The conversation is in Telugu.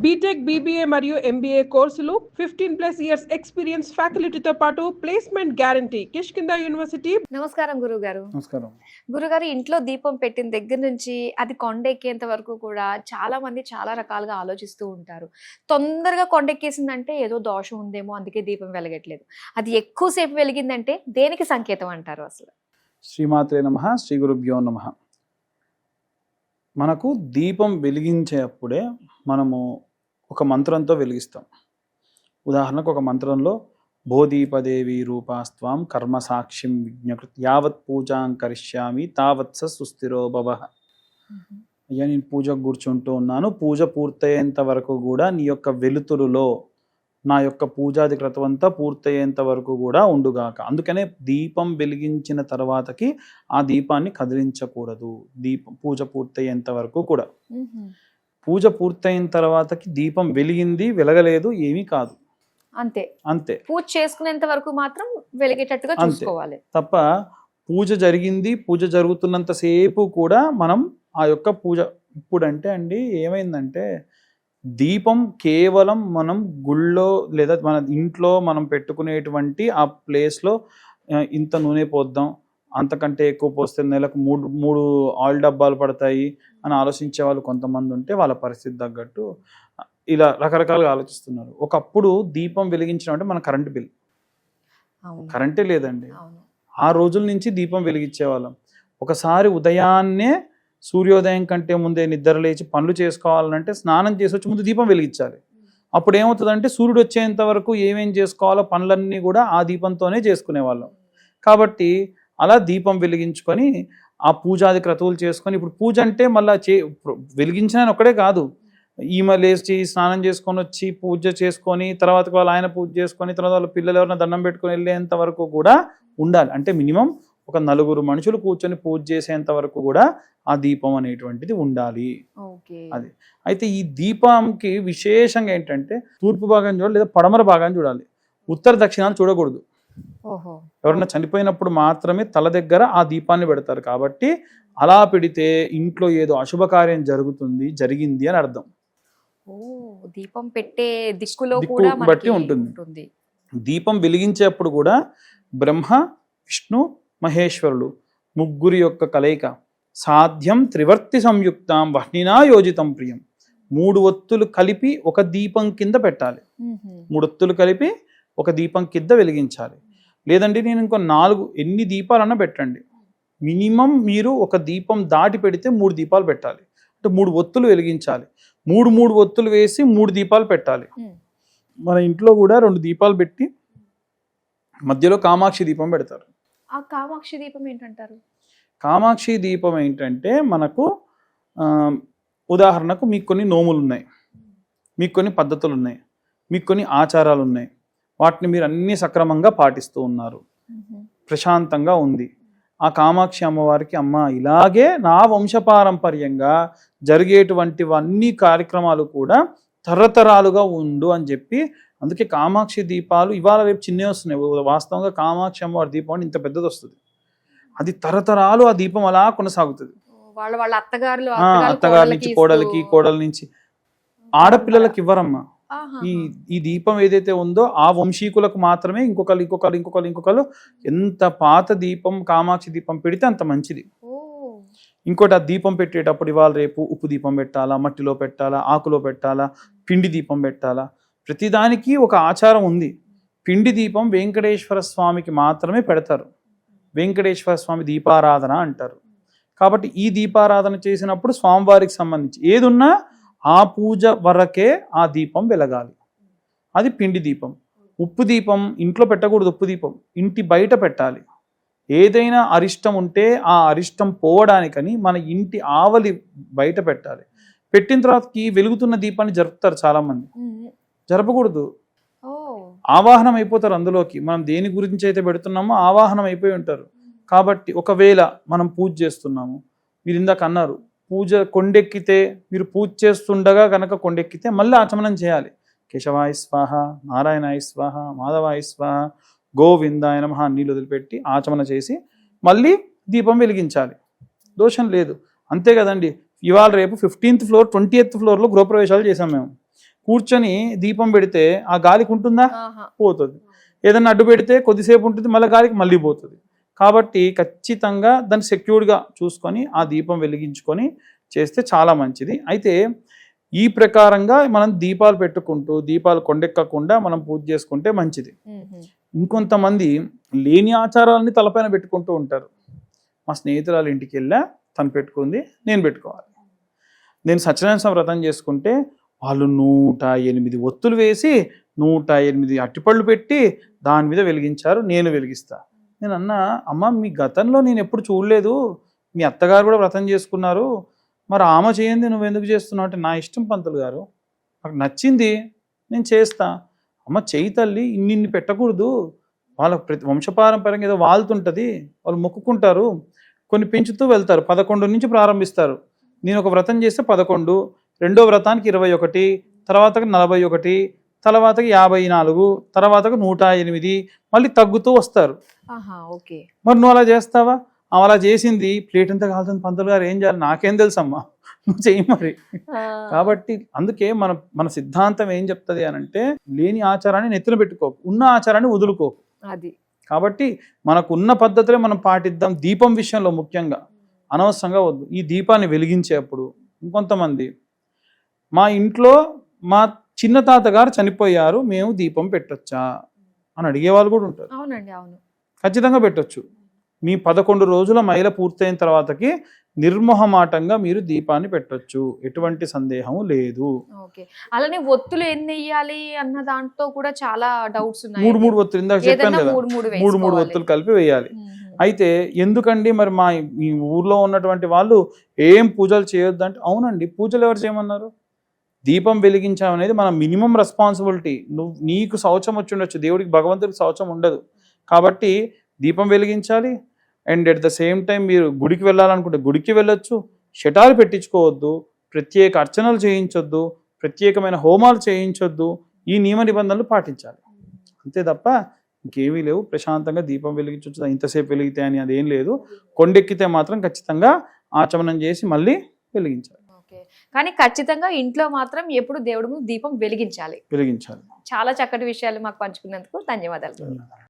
బీటెక్, బీబీఏ మరియు ఎంబీఏ కోర్సులు 15+ ఇయర్స్ ఎక్స్పీరియన్స్ ఫ్యాకల్టీతో పాటు ప్లేస్మెంట్ గ్యారంటీ. కిష్కింద యూనివర్సిటీ. నమస్కారం గురుగారు. నమస్కారం. గురుగారు, ఇంట్లో దీపం పెట్టిన దగ్గర నుంచి అది కొండెక్కేంత వరకు కూడా చాలా మంది చాలా రకాలుగా ఆలోచిస్తూ ఉంటారు. తొందరగా కొండెక్కేసిందంటే ఏదో దోషం ఉందేమో, అందుకే దీపం వెలగట్లేదు. అది ఎక్కువసేపు వెలిగిందంటే దేనికి సంకేతం అంటారు అసలు? శ్రీమాత్రే నమః, శ్రీ గురుభ్యో నమః. మనకు దీపం వెలిగించేటప్పుడే మనము ఒక మంత్రంతో వెలిగిస్తాం. ఉదాహరణకు ఒక మంత్రంలో బోధీపదేవి రూపాస్త్వాం కర్మ సాక్షిం విజ్ఞకృత్ యావత్ పూజాం కరిష్యామి తావత్స సుస్థిరో భవః. అయ్యా, నేను పూజకు కూర్చుంటూ ఉన్నాను, పూజ పూర్తయ్యేంత వరకు కూడా నీ యొక్క వెలుతురులో నా యొక్క పూజాది క్రతువంతా పూర్తయ్యేంత వరకు కూడా ఉండుగాక. అందుకనే దీపం వెలిగించిన తర్వాతకి ఆ దీపాన్ని కదిలించకూడదు. పూజ పూర్తయ్యేంత వరకు కూడా. పూజ పూర్తయిన తర్వాతకి దీపం వెలిగింది వెలగలేదు ఏమీ కాదు, అంతే అంతే. పూజ చేసుకునేంత వరకు మాత్రం వెలిగేటట్టుగా చూసుకోవాలి తప్ప పూజ జరిగింది, పూజ జరుగుతున్నంత సేపు కూడా మనం ఆ యొక్క పూజ. ఇప్పుడంటే అండి ఏమైందంటే, దీపం కేవలం మనం గుళ్ళో లేదా మన ఇంట్లో మనం పెట్టుకునేటువంటి ఆ ప్లేస్లో ఇంత నూనె పోద్దాం, అంతకంటే ఎక్కువ పోస్తే నెలకు మూడు ఆయిల్ డబ్బాలు పడతాయి అని ఆలోచించే వాళ్ళు కొంతమంది ఉంటే వాళ్ళ పరిస్థితి తగ్గట్టు ఇలా రకరకాలుగా ఆలోచిస్తున్నారు. ఒకప్పుడు దీపం వెలిగించడం అంటే మన కరెంటు బిల్, కరెంటే లేదండి. ఆ రోజుల నుంచి దీపం వెలిగించేవాళ్ళం. ఒకసారి ఉదయాన్నే సూర్యోదయం కంటే ముందే నిద్ర లేచి పనులు చేసుకోవాలంటే స్నానం చేసి వచ్చి ముందు దీపం వెలిగించాలి. అప్పుడు ఏమవుతుందంటే సూర్యుడు వచ్చేంత వరకు ఏమేం చేసుకోవాలో పనులన్నీ కూడా ఆ దీపంతోనే చేసుకునేవాళ్ళం. కాబట్టి అలా దీపం వెలిగించుకొని ఆ పూజాది క్రతువులు చేసుకొని, ఇప్పుడు పూజ అంటే మళ్ళీ వెలిగించిన ఒక్కడే కాదు, ఈమె లేచి స్నానం చేసుకొని వచ్చి పూజ చేసుకొని తర్వాత వాళ్ళు ఆయన పూజ చేసుకొని తర్వాత వాళ్ళ పిల్లలు ఎవరైనా దండం పెట్టుకొని వెళ్ళేంత వరకు కూడా ఉండాలి. అంటే మినిమం ఒక 4 మనుషులు కూర్చొని పూజ చేసేంత వరకు కూడా ఆ దీపం అనేటువంటిది ఉండాలి. అది అయితే ఈ దీపంకి విశేషంగా ఏంటంటే తూర్పు భాగం చూడాలి లేదా పడమర భాగాన్ని చూడాలి, ఉత్తర దక్షిణాన్ని చూడకూడదు. ఎవరైనా చనిపోయినప్పుడు మాత్రమే తల దగ్గర ఆ దీపాన్ని పెడతారు. కాబట్టి అలా పెడితే ఇంట్లో ఏదో అశుభకార్యం జరిగింది అని అర్థం. దీపం పెట్టే దిక్కులో బట్టి ఉంటుంది. దీపం వెలిగించేప్పుడు కూడా బ్రహ్మ, విష్ణు, మహేశ్వరులు ముగ్గురి యొక్క కలయిక. సాధ్యం త్రివర్తి సంయుక్తం వహ్నినా యోజితం ప్రియం. 3 ఒత్తులు కలిపి ఒక దీపం కింద పెట్టాలి. 3 ఒత్తులు కలిపి ఒక దీపం కింద వెలిగించాలి. లేదండి నేను ఇంకో 4 ఎన్ని దీపాలన్నా పెట్టండి, మినిమం మీరు ఒక దీపం దాటి పెడితే 3 దీపాలు పెట్టాలి. అంటే 3 ఒత్తులు వెలిగించాలి. 3 ఒత్తులు వేసి 3 దీపాలు పెట్టాలి. మన ఇంట్లో కూడా 2 దీపాలు పెట్టి మధ్యలో కామాక్షి దీపం పెడతారు. ఆ కామాక్షి దీపం ఏంటంటారు? కామాక్షి దీపం ఏంటంటే, మనకు ఉదాహరణకు మీకు కొన్ని నోములు ఉన్నాయి, మీకు కొన్ని పద్ధతులు ఉన్నాయి, మీకు కొన్ని ఆచారాలు ఉన్నాయి, వాటిని మీరు అన్ని సక్రమంగా పాటిస్తూ ఉన్నారు, ప్రశాంతంగా ఉంది. ఆ కామాక్షి అమ్మవారికి, అమ్మ ఇలాగే నా వంశపారంపర్యంగా జరిగేటువంటివన్నీ కార్యక్రమాలు కూడా తరతరాలుగా ఉండు అని చెప్పి, అందుకే కామాక్షి దీపాలు ఇవాళ రేపు చిన్నవి వస్తున్నాయి. వాస్తవంగా కామాక్షి అమ్మవారి దీపం అంటే ఇంత పెద్దది వస్తుంది. అది తరతరాలు ఆ దీపం అలా కొనసాగుతుంది. వాళ్ళ అత్తగారి నుంచి కోడలికి, కోడల నుంచి ఆడపిల్లలకి ఇవ్వరమ్మా. ఈ దీపం ఏదైతే ఉందో ఆ వంశీకులకు మాత్రమే. ఇంకొకరు ఎంత పాత దీపం కామాక్షి దీపం పెడితే అంత మంచిది. ఇంకోటి, ఆ దీపం పెట్టేటప్పుడు ఇవాళ రేపు ఉప్పు దీపం పెట్టాలా, మట్టిలో పెట్టాలా, ఆకులో పెట్టాలా, పిండి దీపం పెట్టాలా, ప్రతిదానికి ఒక ఆచారం ఉంది. పిండి దీపం వెంకటేశ్వర స్వామికి మాత్రమే పెడతారు. వెంకటేశ్వర స్వామి దీపారాధన అంటారు. కాబట్టి ఈ దీపారాధన చేసినప్పుడు స్వామివారికి సంబంధించి ఏదున్నా ఆ పూజ వరకే ఆ దీపం వెలగాలి. అది పిండి దీపం. ఉప్పు దీపం ఇంట్లో పెట్టకూడదు. ఉప్పు దీపం ఇంటి బయట పెట్టాలి. ఏదైనా అరిష్టం ఉంటే ఆ అరిష్టం పోవడానికని మన ఇంటి ఆవలి బయట పెట్టాలి. పెట్టిన తర్వాతకి వెలుగుతున్న దీపాన్ని జరుపుతారు చాలామంది. జరపకూడదు. ఆవాహనం అయిపోతారు అందులోకి. మనం దేని గురించి అయితే పెడుతున్నామో ఆవాహనం అయిపోయి ఉంటారు. కాబట్టి ఒకవేళ మనం పూజ చేస్తున్నాము, మీరు ఇందాక అన్నారు పూజ కొండెక్కితే, మీరు పూజ చేస్తుండగా కనుక కొండెక్కితే మళ్ళీ ఆచమనం చేయాలి. కేశవాయ స్వాహ, నారాయణాయ స్వాహ, మాధవాయ స్వాహ, గోవిందాయ నమః నీళ్ళు వదిలిపెట్టి ఆచమన చేసి మళ్ళీ దీపం వెలిగించాలి. దోషం లేదు. అంతే కదండి. ఇవాళ రేపు 15th ఫ్లోర్ 20th ఫ్లోర్లో గృహప్రవేశాలు చేసాం మేము. కూర్చొని దీపం పెడితే ఆ గాలికి ఉంటుందా? ఆహా. పోతుంది. ఏదన్నా అడ్డు పెడితే కొద్దిసేపు ఉంటుంది, మళ్ళీ గాలికి మళ్ళీ పోతుంది. కాబట్టి ఖచ్చితంగా దాన్ని సెక్యూర్డ్గా చూసుకొని ఆ దీపం వెలిగించుకొని చేస్తే చాలా మంచిది. అయితే ఈ ప్రకారంగా మనం దీపాలు పెట్టుకుంటూ దీపాలు కొండెక్కకుండా మనం పూజ చేసుకుంటే మంచిది. ఇంకొంతమంది లేని ఆచారాలని తలపైన పెట్టుకుంటూ ఉంటారు. మా స్నేహితురాలు ఇంటికి వెళ్ళా, తను పెట్టుకుంది, నేను పెట్టుకోవాలి. నేను సత్యనారాయణ వ్రతం చేసుకుంటే వాళ్ళు 108 ఒత్తులు వేసి 108 అట్టిపళ్ళు పెట్టి దాని మీద వెలిగించారు, నేను వెలిగిస్తా. నేను అన్నా, అమ్మ మీ గతంలో నేను ఎప్పుడు చూడలేదు, మీ అత్తగారు కూడా వ్రతం చేసుకున్నారు, మరి ఆమె చేయండి నువ్వెందుకు చేస్తున్నావు అంటే, నా ఇష్టం పంతులు గారు, నాకు నచ్చింది నేను చేస్తా. అమ్మ చెయ్యి తల్లి, ఇన్ని పెట్టకూడదు, వాళ్ళ వంశపారంపర్యంగా ఏదో వాళ్తుంటుంది, వాళ్ళు మొక్కుకుంటారు, కొన్ని పెంచుతూ వెళ్తారు, 11 నుంచి ప్రారంభిస్తారు. నేను ఒక వ్రతం చేస్తే 11, రెండో వ్రతానికి 21, తర్వాతకి 41, తర్వాతకి 54, తర్వాతకి 108, మళ్ళీ తగ్గుతూ వస్తారు. మరి నువ్వు అలా చేస్తావా? అలా చేసింది ప్లేట్ ఎంత కాలుతుంది పంతులు గారు, ఏం చేయాలి నాకేం తెలుసమ్మా, నువ్వు చెయ్యి మరి. కాబట్టి అందుకే మన సిద్ధాంతం ఏం చెప్తుంది అనంటే, లేని ఆచారాన్ని నెత్తిన పెట్టుకోకు, ఉన్న ఆచారాన్ని వదులుకోకు. అది కాబట్టి మనకు ఉన్న పద్ధతులే మనం పాటిద్దాం. దీపం విషయంలో ముఖ్యంగా అనవసరంగా వద్దు. ఈ దీపాన్ని వెలిగించేప్పుడు ఇంకొంతమంది, మా ఇంట్లో మా చిన్న తాతగారు చనిపోయారు, మేము దీపం పెట్టొచ్చా అని అడిగే వాళ్ళు కూడా ఉంటారు. అవునండి, అవును, ఖచ్చితంగా పెట్టొచ్చు. మీ 11 రోజుల మైల పూర్తయిన తర్వాతకి నిర్మోహమాటంగా మీరు దీపాన్ని పెట్టొచ్చు, ఎటువంటి సందేహం లేదు. ఓకే. అలానే ఒత్తులు ఎన్ని వేయాలి అన్న దాంట్లో కూడా చాలా డౌట్స్ ఉన్నాయి. 3 ఒత్తులు, ఇందాక చెప్పాను కదా, 3 ఒత్తులు కలిపి వేయాలి. అయితే ఎందుకండి మరి మా ఈ ఊర్లో ఉన్నటువంటి వాళ్ళు ఏం పూజలు చేయొద్దు అంటే, అవునండి, పూజలు ఎవరు చేయమన్నారు? దీపం వెలిగించామనేది మన మినిమం రెస్పాన్సిబిలిటీ. నీకు శౌచం వచ్చి ఉండొచ్చు, దేవుడికి భగవంతుడికి శౌచం ఉండదు, కాబట్టి దీపం వెలిగించాలి. And at the same time మీరు గుడికి వెళ్ళాలనుకుంటే గుడికి వెళ్ళొచ్చు, షటాలు పెట్టించుకోవద్దు, ప్రత్యేక అర్చనలు చేయించొద్దు, ప్రత్యేకమైన హోమాలు చేయించొద్దు, ఈ నియమ నిబంధనలు పాటించాలి. అంతే తప్ప ఇంకేమీ లేవు. ప్రశాంతంగా దీపం వెలిగించవచ్చు, ఇంతసేపు వెలిగితే అని అదేం లేదు. కొండెక్కితే మాత్రం ఖచ్చితంగా ఆచమనం చేసి మళ్ళీ వెలిగించాలి. కానీ ఖచ్చితంగా ఇంట్లో మాత్రం ఎప్పుడు దేవుడు దీపం వెలిగించాలి. వెలిగించాలి. చాలా చక్కటి విషయాలు మాకు పంచుకున్నందుకు ధన్యవాదాలు.